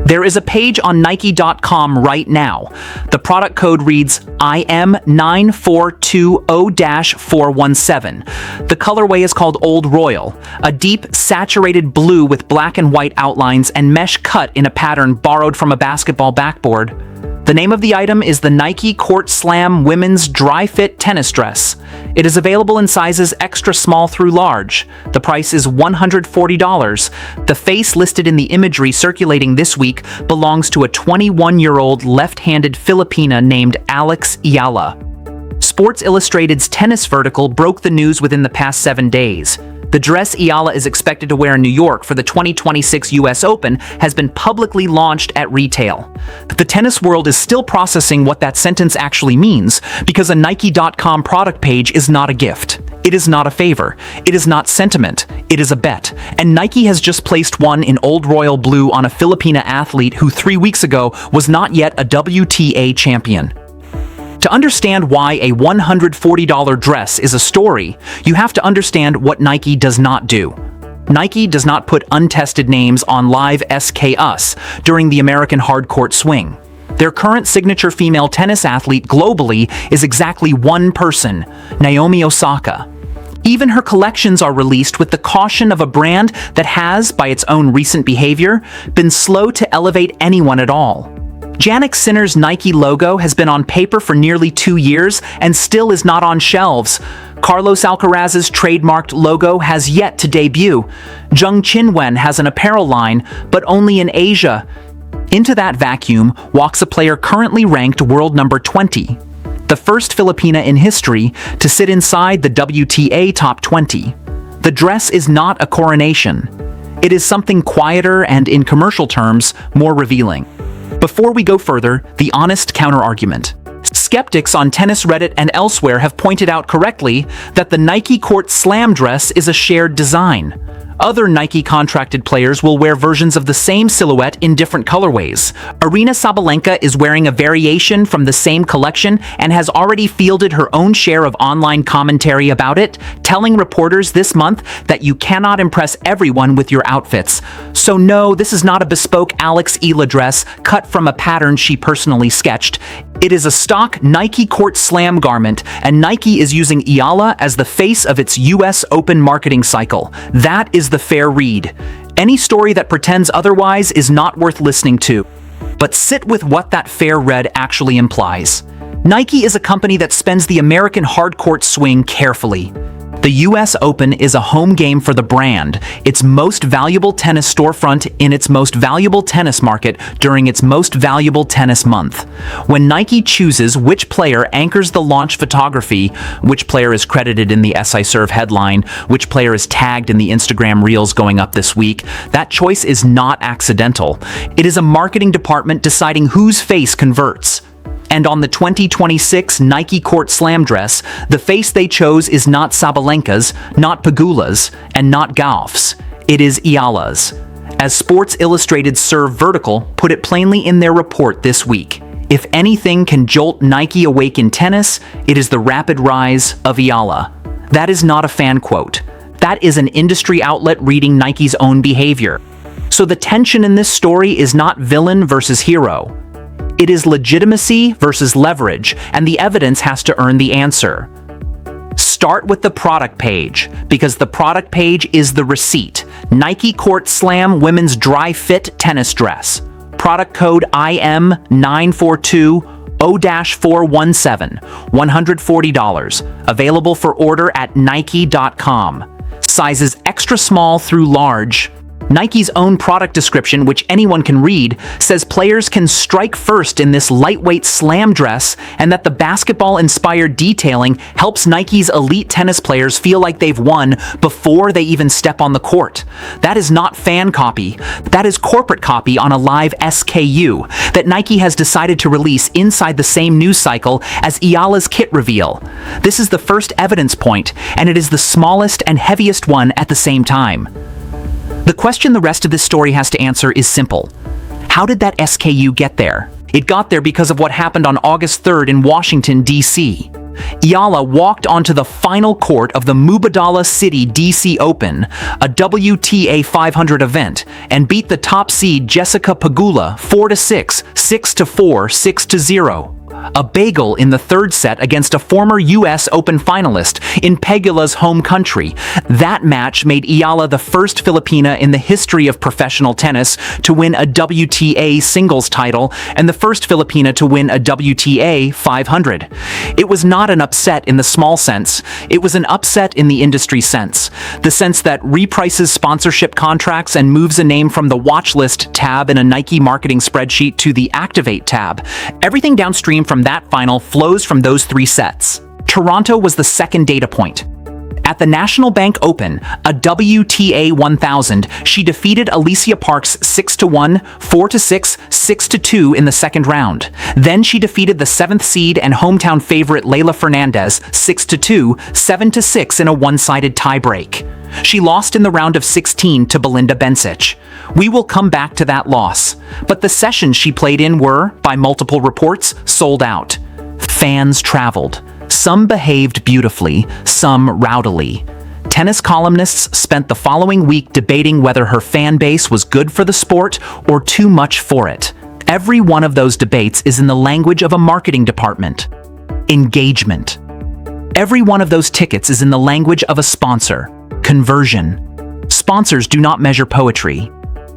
There is a page on Nike.com right now. The product code reads IM9420-417. The colorway is called Old Royal, a deep, saturated blue with black and white outlines and mesh cut in a pattern borrowed from a basketball backboard. The name of the item is the NikeCourt Slam Women's Dry Fit Tennis Dress. It is available in sizes extra small through large. The price is $140. The face listed in the imagery circulating this week belongs to a 21-year-old left-handed Filipina named Alex Eala. Sports Illustrated's tennis vertical broke the news within the past 7 days. The dress Eala is expected to wear in New York for the 2026 US Open has been publicly launched at retail. The tennis world is still processing what that sentence actually means, because a Nike.com product page is not a gift. It is not a favor. It is not sentiment. It is a bet. And Nike has just placed one in Old Royal blue on a Filipina athlete who 3 weeks ago was not yet a WTA champion. To understand why a $140 dress is a story, you have to understand what Nike does not do. Nike does not put untested names on live SK Us during the American hardcourt swing. Their current signature female tennis athlete globally is exactly one person, Naomi Osaka. Even her collections are released with the caution of a brand that has, by its own recent behavior, been slow to elevate anyone at all. Jannik Sinner's Nike logo has been on paper for nearly 2 years and still is not on shelves. Carlos Alcaraz's trademarked logo has yet to debut. Zheng Qinwen has an apparel line, but only in Asia. Into that vacuum walks a player currently ranked world number 20, the first Filipina in history to sit inside the WTA top 20. The dress is not a coronation. It is something quieter and, in commercial terms, more revealing. Before we go further, the honest counter-argument. Skeptics on tennis Reddit and elsewhere have pointed out correctly that the NikeCourt Slam dress is a shared design. Other Nike-contracted players will wear versions of the same silhouette in different colorways. Aryna Sabalenka is wearing a variation from the same collection and has already fielded her own share of online commentary about it, telling reporters this month that you cannot impress everyone with your outfits. So no, this is not a bespoke Alex Eala dress cut from a pattern she personally sketched. It is a stock NikeCourt Slam garment, and Nike is using Eala as the face of its US Open marketing cycle. That is the fair read. Any story that pretends otherwise is not worth listening to. But sit with what that fair read actually implies. Nike is a company that spends the American hardcourt swing carefully. The US Open is a home game for the brand, its most valuable tennis storefront in its most valuable tennis market during its most valuable tennis month. When Nike chooses which player anchors the launch photography, which player is credited in the SI Serve headline, which player is tagged in the Instagram Reels going up this week, that choice is not accidental. It is a marketing department deciding whose face converts. And on the 2026 NikeCourt Slam dress, the face they chose is not Sabalenka's, not Pegula's, and not Gauff's. It is Eala's. As Sports Illustrated's Serve Vertical put it plainly in their report this week, if anything can jolt Nike awake in tennis, it is the rapid rise of Eala. That is not a fan quote. That is an industry outlet reading Nike's own behavior. So the tension in this story is not villain versus hero. It is legitimacy versus leverage, and the evidence has to earn the answer. Start with the product page, because the product page is the receipt. NikeCourt Slam Women's Dry Fit Tennis Dress. Product code IM9420-417. $140. Available for order at Nike.com. Sizes extra small through large. Nike's own product description, which anyone can read, says players can strike first in this lightweight slam dress, and that the basketball-inspired detailing helps Nike's elite tennis players feel like they've won before they even step on the court. That is not fan copy. That is corporate copy on a live SKU that Nike has decided to release inside the same news cycle as Eala's kit reveal. This is the first evidence point, and it is the smallest and heaviest one at the same time. The question the rest of this story has to answer is simple. How did that SKU get there? It got there because of what happened on August 3rd in Washington, D.C. Eala walked onto the final court of the Mubadala City DC Open, a WTA 500 event, and beat the top seed Jessica Pegula 4-6, 6-4, 6-0. A bagel in the third set against a former US Open finalist in Pegula's home country. That match made Eala the first Filipina in the history of professional tennis to win a WTA singles title and the first Filipina to win a WTA 500. It was not an upset in the small sense, it was an upset in the industry sense. The sense that reprices sponsorship contracts and moves a name from the watch list tab in a Nike marketing spreadsheet to the activate tab. Everything downstream from that final flows from those three sets. Toronto was the second data point. At the National Bank Open, a WTA 1000, she defeated Alicia Parks 6-1, 4-6, 6-2 in the second round. Then she defeated the 7th seed and hometown favorite Leylah Fernandez 6-2, 7-6 in a one-sided tiebreak. She lost in the round of 16 to Belinda Bencic. We will come back to that loss, but the sessions she played in were, by multiple reports, sold out. Fans traveled. Some behaved beautifully, some rowdily. Tennis columnists spent the following week debating whether her fan base was good for the sport or too much for it. Every one of those debates is in the language of a marketing department. Engagement. Every one of those tickets is in the language of a sponsor. Conversion. Sponsors do not measure poetry.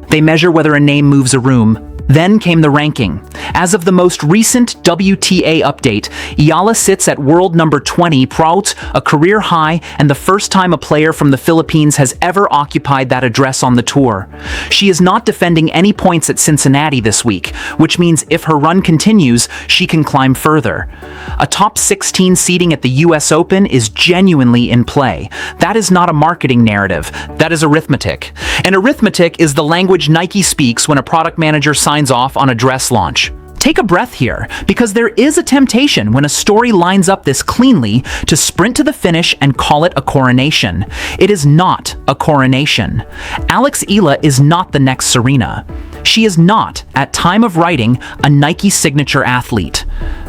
They measure whether a name moves a room. Then came the ranking. As of the most recent WTA update, Eala sits at world number 20, proud, a career high, and the first time a player from the Philippines has ever occupied that address on the tour. She is not defending any points at Cincinnati this week, which means if her run continues, she can climb further. A top 16 seeding at the US Open is genuinely in play. That is not a marketing narrative. That is arithmetic. And arithmetic is the language Nike speaks when a product manager signs off on a dress launch. Take a breath here, because there is a temptation when a story lines up this cleanly to sprint to the finish and call it a coronation. It is not a coronation. Alex Eala is not the next Serena. She is not, at time of writing, a Nike signature athlete.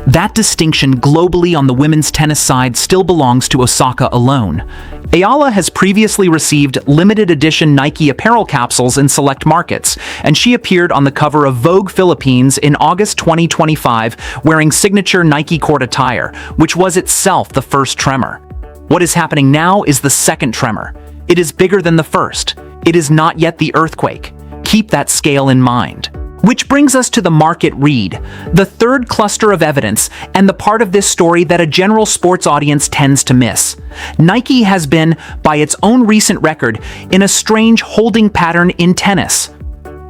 That distinction globally on the women's tennis side still belongs to Osaka alone. Eala has previously received limited edition Nike apparel capsules in select markets, and she appeared on the cover of Vogue Philippines in August 2025 wearing signature NikeCourt attire, which was itself the first tremor. What is happening now is the second tremor. It is bigger than the first. It is not yet the earthquake. Keep that scale in mind. Which brings us to the market read, the third cluster of evidence and the part of this story that a general sports audience tends to miss. Nike has been, by its own recent record, in a strange holding pattern in tennis.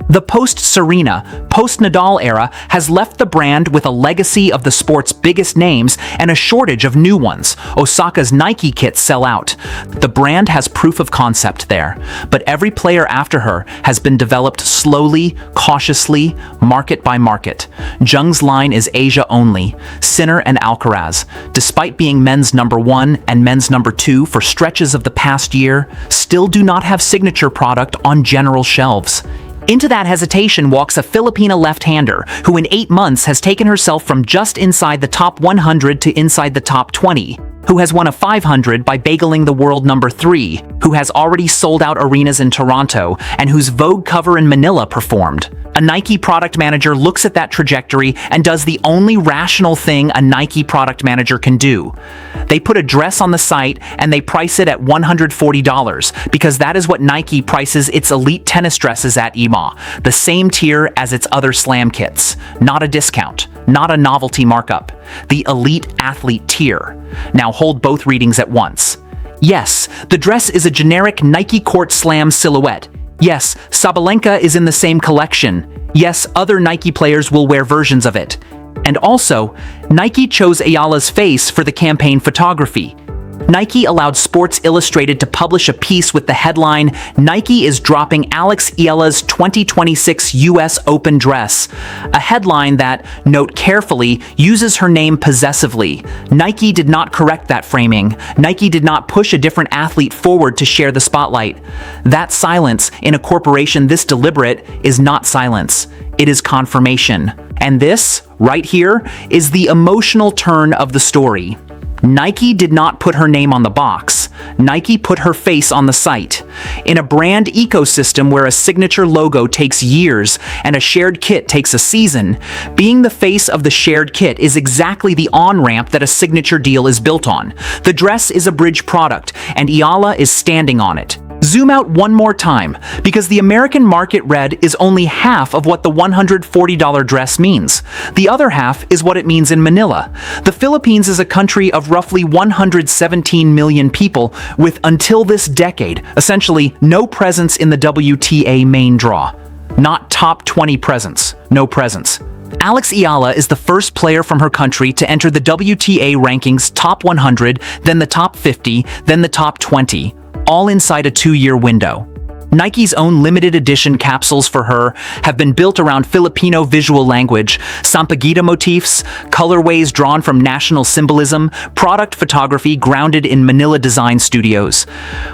The post-Serena, post-Nadal era has left the brand with a legacy of the sport's biggest names and a shortage of new ones. Osaka's Nike kits sell out. The brand has proof of concept there, but every player after her has been developed slowly, cautiously, market by market. Jung's line is Asia only. Sinner and Alcaraz, despite being men's number 1 and men's number 2 for stretches of the past year, still do not have signature product on general shelves. Into that hesitation walks a Filipina left-hander who in 8 months has taken herself from just inside the top 100 to inside the top 20, who has won a 500 by bageling the world number 3, who has already sold out arenas in Toronto, and whose Vogue cover in Manila performed. A Nike product manager looks at that trajectory and does the only rational thing a Nike product manager can do. They put a dress on the site and they price it at $140 because that is what Nike prices its elite tennis dresses at EMA, the same tier as its other slam kits. Not a discount, not a novelty markup. The elite athlete tier. Now hold both readings at once. Yes, the dress is a generic NikeCourt Slam silhouette. Yes, Sabalenka is in the same collection. Yes, other Nike players will wear versions of it. And also, Nike chose Eala's face for the campaign photography. Nike allowed Sports Illustrated to publish a piece with the headline, "Nike is dropping Alex Eala's 2026 US Open dress," a headline that, note carefully, uses her name possessively. Nike did not correct that framing. Nike did not push a different athlete forward to share the spotlight. That silence, in a corporation this deliberate, is not silence. It is confirmation. And this, right here, is the emotional turn of the story. Nike did not put her name on the box. Nike put her face on the site. In a brand ecosystem where a signature logo takes years and a shared kit takes a season, being the face of the shared kit is exactly the on-ramp that a signature deal is built on. The dress is a bridge product, and Eala is standing on it. Zoom out one more time, because the American market read is only half of what the $140 dress means. The other half is what it means in Manila. The Philippines is a country of roughly 117 million people with, until this decade, essentially no presence in the WTA main draw. Not top 20 presence, no presence. Alex Eala is the first player from her country to enter the WTA rankings top 100, then the top 50, then the top 20. All inside a 2-year window. Nike's own limited edition capsules for her have been built around Filipino visual language, sampaguita motifs, colorways drawn from national symbolism, product photography grounded in Manila design studios.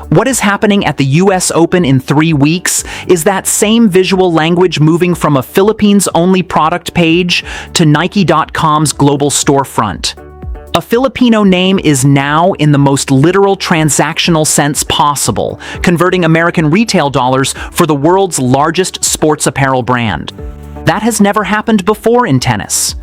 What is happening at the US Open in 3 weeks is that same visual language moving from a Philippines-only product page to Nike.com's global storefront. A Filipino name is now in the most literal transactional sense possible, converting American retail dollars for the world's largest sports apparel brand. That has never happened before in tennis.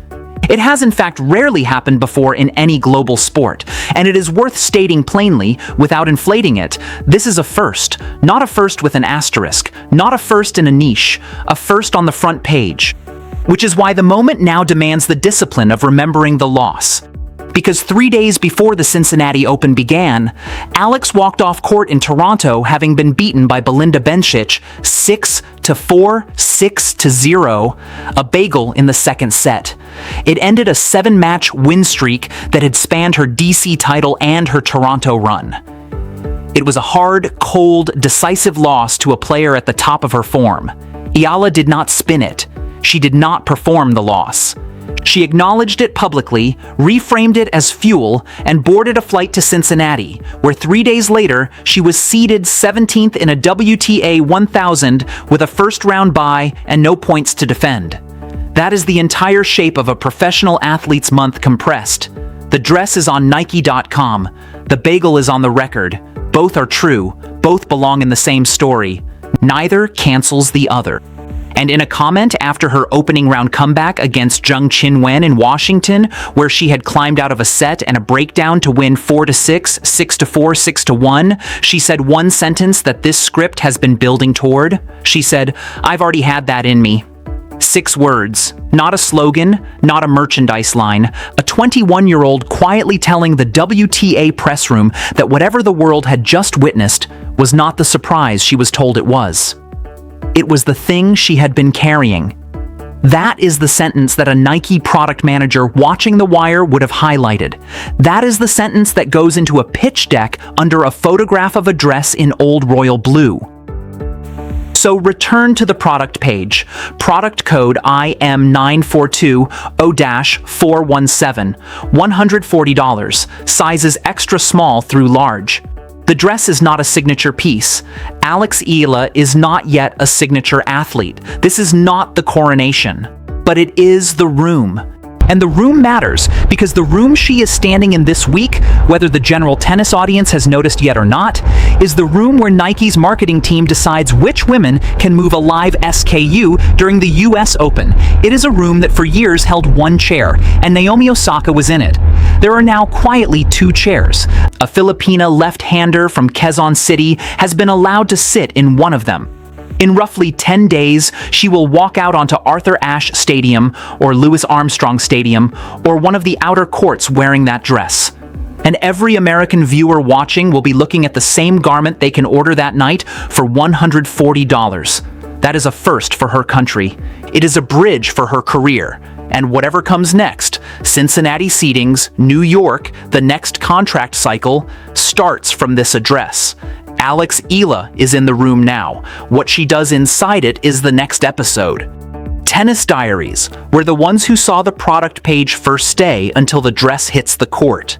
It has in fact rarely happened before in any global sport, and it is worth stating plainly, without inflating it, this is a first, not a first with an asterisk, not a first in a niche, a first on the front page. Which is why the moment now demands the discipline of remembering the loss. Because 3 days before the Cincinnati Open began, Alex walked off court in Toronto having been beaten by Belinda Bencic 6-4, 6-0, a bagel in the second set. It ended a 7-match win streak that had spanned her DC title and her Toronto run. It was a hard, cold, decisive loss to a player at the top of her form. Eala did not spin it. She did not perform the loss. She acknowledged it publicly, reframed it as fuel, and boarded a flight to Cincinnati, where 3 days later, she was seeded 17th in a WTA 1000 with a first-round bye and no points to defend. That is the entire shape of a professional athlete's month compressed. The dress is on Nike.com. The bagel is on the record. Both are true. Both belong in the same story. Neither cancels the other. And in a comment after her opening round comeback against Jung Chin-wen in Washington, where she had climbed out of a set and a breakdown to win 4-6, 6-4, 6-1, she said one sentence that this script has been building toward. She said, "I've already had that in me." 6 words, not a slogan, not a merchandise line, a 21-year-old quietly telling the WTA press room that whatever the world had just witnessed was not the surprise she was told it was. It was the thing she had been carrying. That is the sentence that a Nike product manager watching The Wire would have highlighted. That is the sentence that goes into a pitch deck under a photograph of a dress in old royal blue. So return to the product page. Product code IM9420-417, $140, sizes extra small through large. The dress is not a signature piece. Alex Eala is not yet a signature athlete. This is not the coronation. But it is the room. And the room matters, because the room she is standing in this week, whether the general tennis audience has noticed yet or not, is the room where Nike's marketing team decides which women can move a live SKU during the US Open. It is a room that for years held 1 chair, and Naomi Osaka was in it. There are now quietly 2 chairs. A Filipina left-hander from Quezon City has been allowed to sit in one of them. In roughly 10 days, she will walk out onto Arthur Ashe Stadium or Louis Armstrong Stadium or one of the outer courts wearing that dress. And every American viewer watching will be looking at the same garment they can order that night for $140. That is a first for her country. It is a bridge for her career. And whatever comes next, Cincinnati Seating's New York, the next contract cycle, starts from this address. Alex Eala is in the room now. What she does inside it is the next episode. Tennis Diaries, where the ones who saw the product page first stay until the dress hits the court.